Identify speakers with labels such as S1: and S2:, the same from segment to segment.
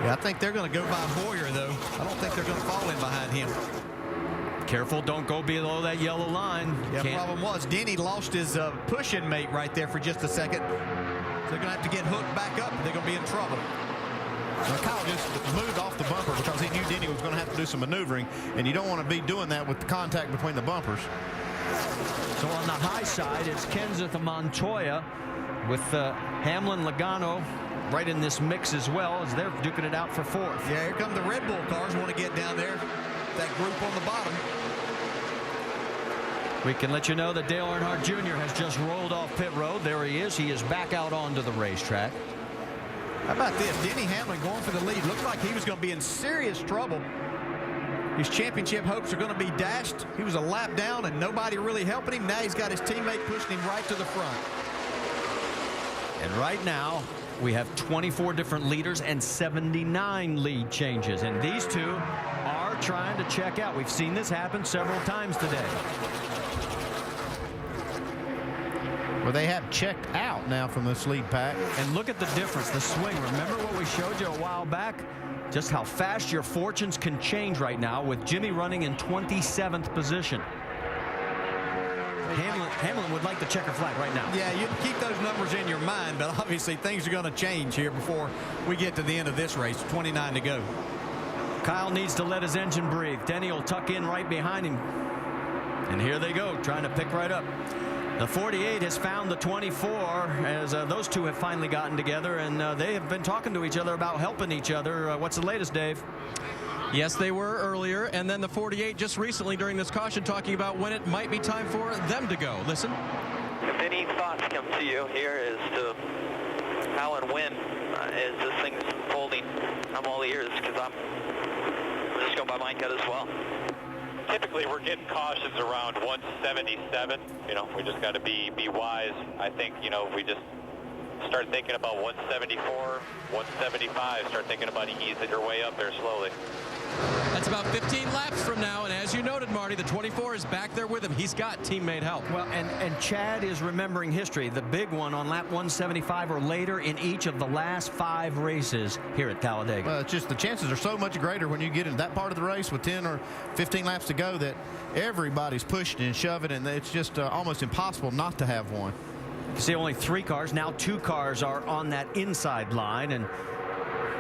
S1: Yeah, I think they're going to go by Boyer, though. I don't think they're going to fall in behind him.
S2: Careful, don't go below that yellow line.
S1: Yeah, the problem was Denny lost his pushing mate right there for just a second. So they're going to have to get hooked back up, and they're going to be in trouble. Now, Kyle just moved off the bumper because he knew Denny was going to have to do some maneuvering, and you don't want to be doing that with the contact between the bumpers.
S2: So on the high side, it's Kenseth and Montoya with Hamlin, Logano right in this mix as well as they're duking it out for fourth.
S1: Yeah, here come the Red Bull cars want to get down there. That group on the bottom.
S2: We can let you know that Dale Earnhardt Jr. has just rolled off pit road. There he is. He is back out onto the racetrack.
S1: How about this? Denny Hamlin going for the lead. Looked like he was going to be in serious trouble. His championship hopes are going to be dashed. He was a lap down and nobody really helping him. Now he's got his teammate pushing him right to the front.
S2: And right now we have 24 different leaders and 79 lead changes. And these two are trying to check out. We've seen this happen several times today.
S1: Well, they have checked out now from this lead pack.
S2: And look at the difference, the swing. Remember what we showed you a while back? Just how fast your fortunes can change right now with Jimmy running in 27th position. Hamlin would like the checker flag right now.
S1: Yeah, you keep those numbers in your mind, but obviously things are going to change here before we get to the end of this race. 29 to go.
S2: Kyle needs to let his engine breathe. Denny will tuck in right behind him. And here they go, trying to pick right up. The 48 has found the 24 as those two have finally gotten together, and they have been talking to each other about helping each other. What's the latest, Dave?
S3: Yes, they were earlier, and then the 48 just recently during this caution talking about when it might be time for them to go. Listen.
S4: If any thoughts come to you here as to how and when as this thing's unfolding, I'm all ears because I'm just going by my gut as well.
S5: Typically, we're getting cautions around 177. You know, we just got to be wise. I think, you know, if we just start thinking about 174, 175, start thinking about easing your way up there slowly.
S3: That's about 15 laps from now, and as you noted, Marty, the 24 is back there with him. He's got teammate help.
S2: Well, and Chad is remembering history. The big one on lap 175 or later in each of the last 5 races here at Talladega.
S1: Well, it's just the chances are so much greater when you get into that part of the race with 10 or 15 laps to go that everybody's pushing and shoving, and it's just almost impossible not to have one.
S2: You see only 3 cars. Now 2 cars are on that inside line, and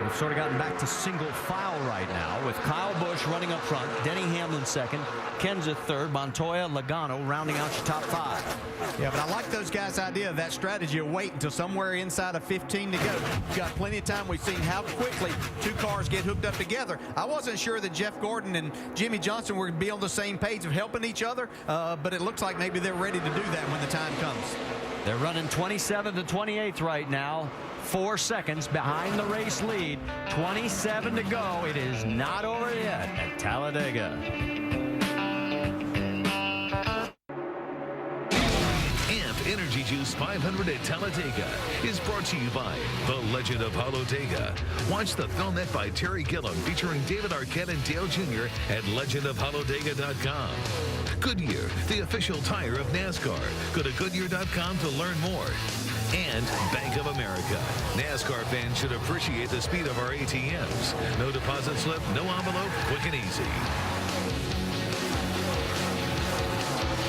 S2: we've sort of gotten back to single file right now with Kyle Busch running up front, Denny Hamlin second, Kenseth third, Montoya, Logano rounding out your top 5. Yeah, but I like those guys' idea of that strategy of wait until somewhere inside of 15 to go. You've got plenty of time. We've seen how quickly 2 cars get hooked up together. I wasn't sure that Jeff Gordon and Jimmy Johnson were going to be on the same page of helping each other, but it looks like maybe they're ready to do that when the time comes. They're running 27 to 28th right now. 4 seconds behind the race lead. 27 to go. It is not over yet at Talladega.
S6: AMP Energy Juice 500 at Talladega is brought to you by The Legend of Talladega. Watch The Thrownet by Terry Gilliam featuring David Arquette and Dale Jr. at legendoftalladega.com. Goodyear, the official tire of NASCAR. Go to Goodyear.com to learn more. And Bank of America. NASCAR fans should appreciate the speed of our ATMs. No deposit slip, no envelope, quick and easy.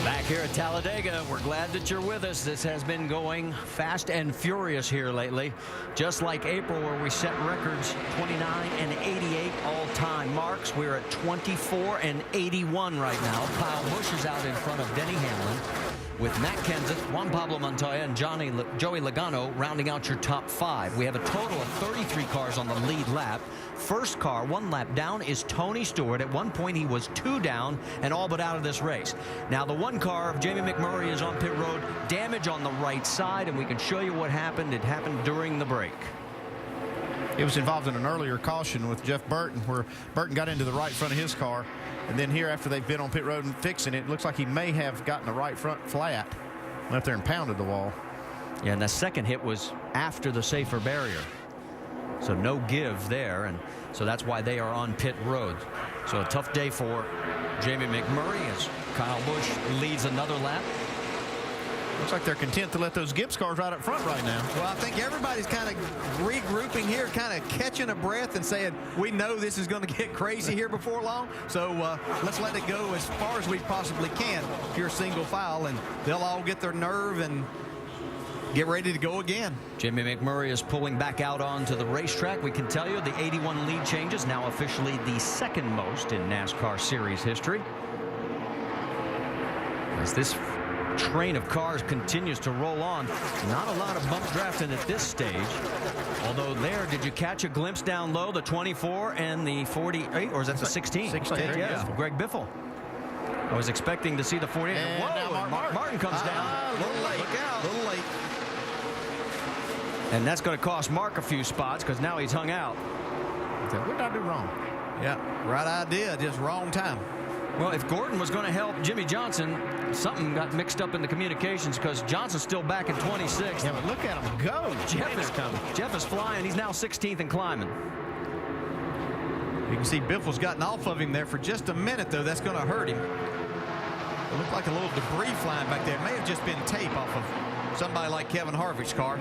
S2: Back here at Talladega, we're glad that you're with us. This has been going fast and furious here lately. Just like April, where we set records 29 and 88 all-time marks. We're at 24 and 81 right now. Kyle Busch is out in front of Denny Hamlin, with Matt Kenseth, Juan Pablo Montoya, and Joey Logano rounding out your top 5. We have a total of 33 cars on the lead lap. First car 1 lap down is Tony Stewart. At one point he was 2 down and all but out of this race. Now the 1 car of Jamie McMurray is on pit road, damage on the right side, and we can show you what happened. It happened during the break.
S1: It was involved in an earlier caution with Jeff Burton, where Burton got into the right front of his car, and then here after they've been on pit road and fixing it, looks like he may have gotten the right front flat, went up there and pounded the wall.
S2: Yeah, and the second hit was after the safer barrier, so no give there, and so that's why they are on pit road. So a tough day for Jamie McMurray as Kyle Busch leads another lap.
S7: Looks like they're content to let those Gibbs cars right up front right now.
S1: Well, I think everybody's kind of regrouping here, kind of catching a breath and saying, we know this is going to get crazy here before long, so let's let it go as far as we possibly can here single file, and they'll all get their nerve and get ready to go again.
S2: Jimmy McMurray is pulling back out onto the racetrack. We can tell you the 81 lead changes, now officially the second most in NASCAR series history. As this train of cars continues to roll on, not a lot of bump drafting at this stage. Although there, did you catch a glimpse down low, the 24 and the 48, or is that the 16?
S7: 16,
S2: yeah. Greg Biffle. I was expecting to see the 48.
S7: And
S2: whoa,
S7: now Mark
S2: Martin comes down.
S1: A little late.
S2: Look out.
S1: A little late.
S2: And that's going to cost Mark a few spots because now he's hung out.
S7: What did I do wrong?
S1: Yeah, right idea, just wrong time.
S2: Well, if Gordon was going to help Jimmy Johnson, something got mixed up in the communications because Johnson's still back in 26th.
S7: Yeah, but look at him go.
S2: Jeff is flying. He's now 16th and climbing.
S1: You can see Biffle's gotten off of him there for just a minute, though. That's going to hurt him. It looked like a little debris flying back there. It may have just been tape off of somebody like Kevin Harvick's car.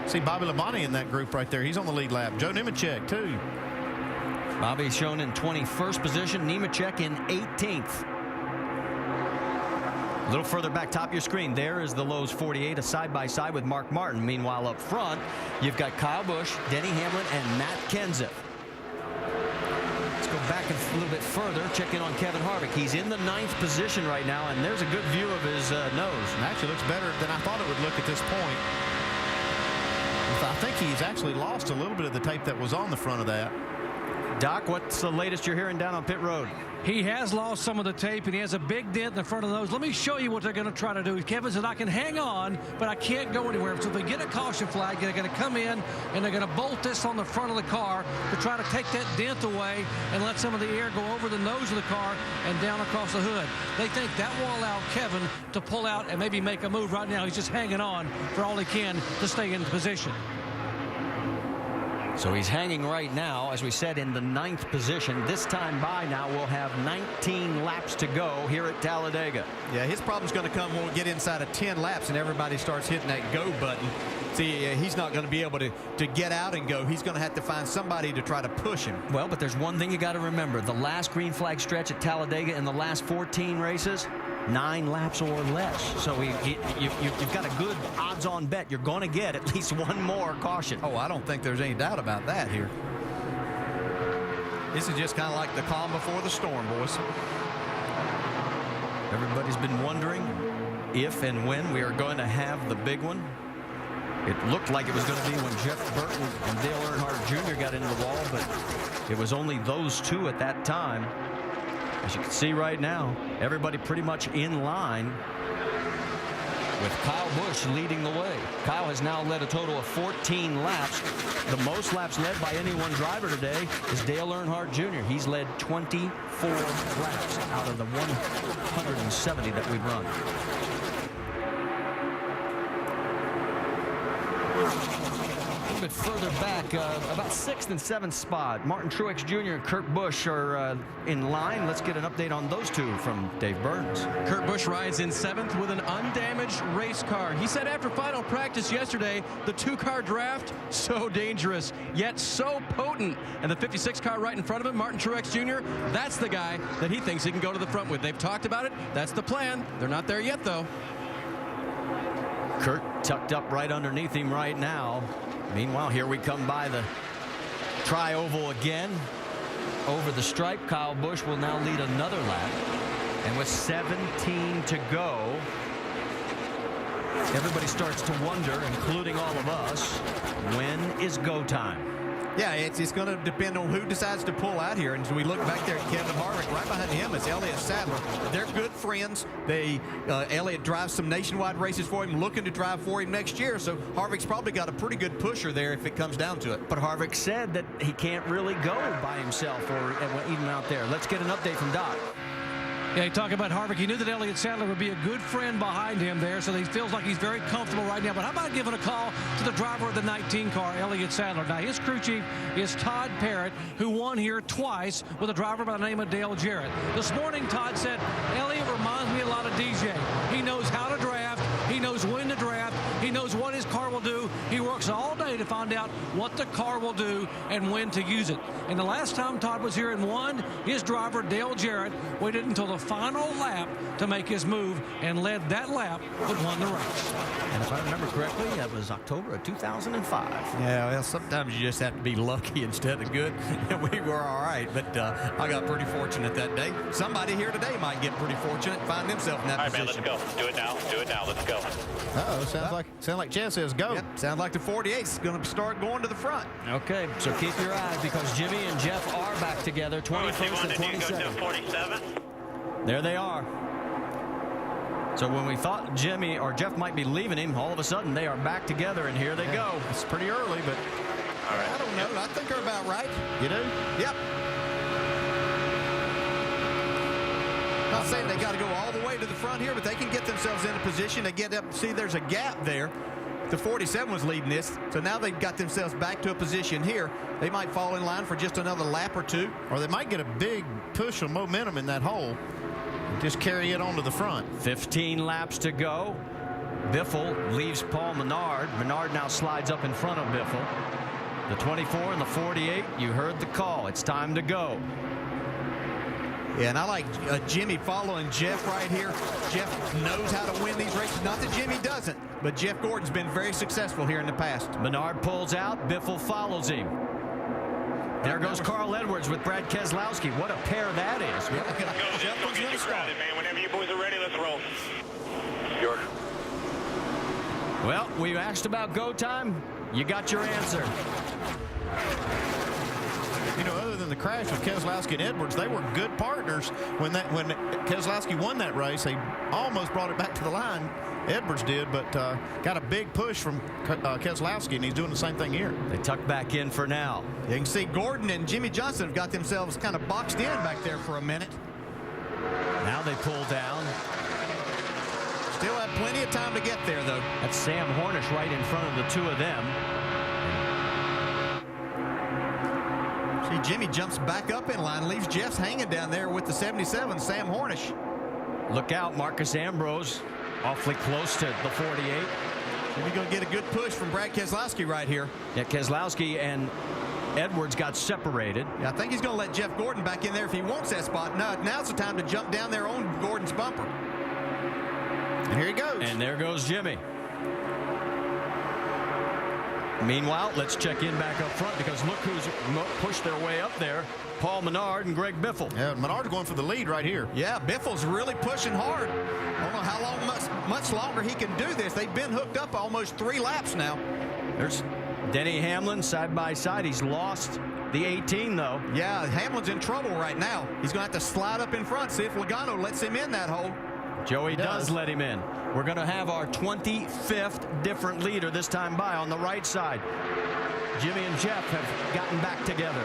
S7: See Bobby Labonte in that group right there. He's on the lead lap. Joe Nemechek, too.
S2: Bobby shown in 21st position. Nemechek in 18th. A little further back, top of your screen, there is the Lowe's 48, a side-by-side with Mark Martin. Meanwhile, up front, you've got Kyle Busch, Denny Hamlin, and Matt Kenseth. Let's go back a little bit further, check in on Kevin Harvick. He's in the 9th position right now, and there's a good view of his nose.
S7: And actually looks better than I thought it would look at this point. I think he's actually lost a little bit of the tape that was on the front of that.
S2: Doc, what's the latest you're hearing down on pit road?
S8: He has lost some of the tape, and he has a big dent in the front of the nose. Let me show you what they're going to try to do. Kevin said, I can hang on, but I can't go anywhere. So if they get a caution flag, they're going to come in, and they're going to bolt this on the front of the car to try to take that dent away and let some of the air go over the nose of the car and down across the hood. They think that will allow Kevin to pull out and maybe make a move. Right now, he's just hanging on for all he can to stay in position.
S2: So he's hanging right now, as we said, in the 9th position. This time by now, we'll have 19 laps to go here at Talladega.
S1: Yeah, his problem's going to come when we get inside of 10 laps and everybody starts hitting that go button. See, he's not going to be able to get out and go. He's going to have to find somebody to try to push him.
S2: Well, but there's one thing you got to remember. The last green flag stretch at Talladega in the last 14 races, 9 laps or less. So you've got a good odds-on bet. You're going to get at least one more caution.
S1: Oh, I don't think there's any doubt about that here. This is just kind of like the calm before the storm, boys.
S2: Everybody's been wondering if and when we are going to have the big one. It looked like it was going to be when Jeff Burton and Dale Earnhardt Jr. got into the wall, but it was only those two at that time. As you can see right now, everybody pretty much in line with Kyle Busch leading the way. Kyle has now led a total of 14 laps. The most laps led by any one driver today is Dale Earnhardt Jr. He's led 24 laps out of the 170 that we've run. A little bit further back, about 6th and 7th spot. Martin Truex Jr. and Kurt Busch are in line. Let's get an update on those two from Dave Burns.
S3: Kurt Busch rides in 7th with an undamaged race car. He said after final practice yesterday, the 2-car draft, so dangerous, yet so potent. And the 56 car right in front of him, Martin Truex Jr., that's the guy that he thinks he can go to the front with. They've talked about it. That's the plan. They're not there yet, though.
S2: Kurt tucked up right underneath him right now. Meanwhile, here we come by the tri-oval again. Over the stripe, Kyle Busch will now lead another lap. And with 17 to go, everybody starts to wonder, including all of us, when is go time?
S1: Yeah, it's going to depend on who decides to pull out here. And as we look back there at Kevin Harvick, right behind him is Elliott Sadler. They're good friends. Elliott drives some nationwide races for him, looking to drive for him next year. So Harvick's probably got a pretty good pusher there if it comes down to it.
S2: But Harvick said that he can't really go by himself or even out there. Let's get an update from Doc.
S8: Yeah, he talked about Harvick. He knew that Elliott Sadler would be a good friend behind him there, so he feels like he's very comfortable right now. But how about giving a call to the driver of the 19 car, Elliott Sadler? Now, his crew chief is Todd Parrott, who won here twice with a driver by the name of Dale Jarrett. This morning, Todd said, Elliott reminds me a lot of DJ. He knows how to draft. He knows when to draft. He knows what his car will do. He works all day to find out what the car will do and when to use it. And the last time Todd was here and won, his driver, Dale Jarrett, waited until the final lap to make his move and led that lap that won the race.
S2: And if I remember correctly, that was October of 2005.
S1: Yeah, well, sometimes you just have to be lucky instead of good. And we were all right, but I got pretty fortunate that day. Somebody here today might get pretty fortunate and find themselves in that
S5: All right,
S1: position.
S5: man, let's go. Do it now. Do it now. Let's go.
S7: Uh-oh, sounds like Chad says go.
S1: Yep, sounds like the 48 is going to start going to the front.
S2: Okay, so keep your eyes because Jimmy and Jeff are back together, 21st and 22nd.
S5: 47.
S2: There they are. So when we thought Jimmy or Jeff might be leaving him, all of a sudden they are back together, and here they go.
S7: It's pretty early, but
S5: All right.
S1: I don't know. I think they're about right.
S7: you do?
S1: Yep. Not saying they got to go all the way to the front here, but they can get themselves in a position to get up. See, there's a gap there. The 47 was leading this, so now they've got themselves back to a position here. They might fall in line for just another lap or two.
S7: Or they might get a big push of momentum in that hole and just carry it onto the front.
S2: 15 laps to go. Biffle leaves Paul Menard. Menard now slides up in front of Biffle. The 24 and the 48, you heard the call. It's time to go.
S1: Yeah, and I like Jimmy following Jeff right here. Jeff knows how to win these races. Not that Jimmy doesn't, but Jeff Gordon's been very successful here in the past.
S2: Menard pulls out. Biffle follows him. There goes Carl Edwards with Brad Keselowski. What a pair that is.
S1: Yeah, look at
S5: Go,
S1: Jeff
S5: go
S1: was
S5: get
S1: going
S5: you
S1: to start.
S5: crowded, man. Whenever you boys are ready, let's roll. York.
S2: Well, we asked about go time. You got your answer.
S7: You know, other than the crash with Keselowski and Edwards, they were good partners. When Keselowski won that race, they almost brought it back to the line. Edwards did, but got a big push from Keselowski, and he's doing the same thing here.
S2: They tuck back in for now.
S1: You can see Gordon and Jimmy Johnson have got themselves kind of boxed in back there for a minute.
S2: Now they pull down.
S1: Still have plenty of time to get there, though.
S2: That's Sam Hornish right in front of the two of them.
S1: See, Jimmy jumps back up in line, leaves Jeff's hanging down there with the 77, Sam Hornish.
S2: Look out, Marcus Ambrose awfully close to the 48.
S1: Maybe going to get a good push from Brad Keselowski right here.
S2: Yeah, Keselowski and Edwards got separated.
S1: Yeah, I think he's going to let Jeff Gordon back in there if he wants that spot. No, now's the time to jump down there on Gordon's bumper.
S7: And here he goes.
S2: And there goes Jimmy. Meanwhile, let's check in back up front because look who's pushed their way up there. Paul Menard and Greg Biffle.
S7: Yeah, Menard's going for the lead right here.
S1: Yeah, Biffle's really pushing hard. I don't know how long, much longer he can do this. They've been hooked up almost 3 laps now.
S2: There's Denny Hamlin side by side. He's lost the 18, though.
S1: Yeah, Hamlin's in trouble right now. He's going to have to slide up in front, see if Logano lets him in that hole.
S2: Joey does let him in. We're going to have our 25th different leader this time by on the right side. Jimmy and Jeff have gotten back together.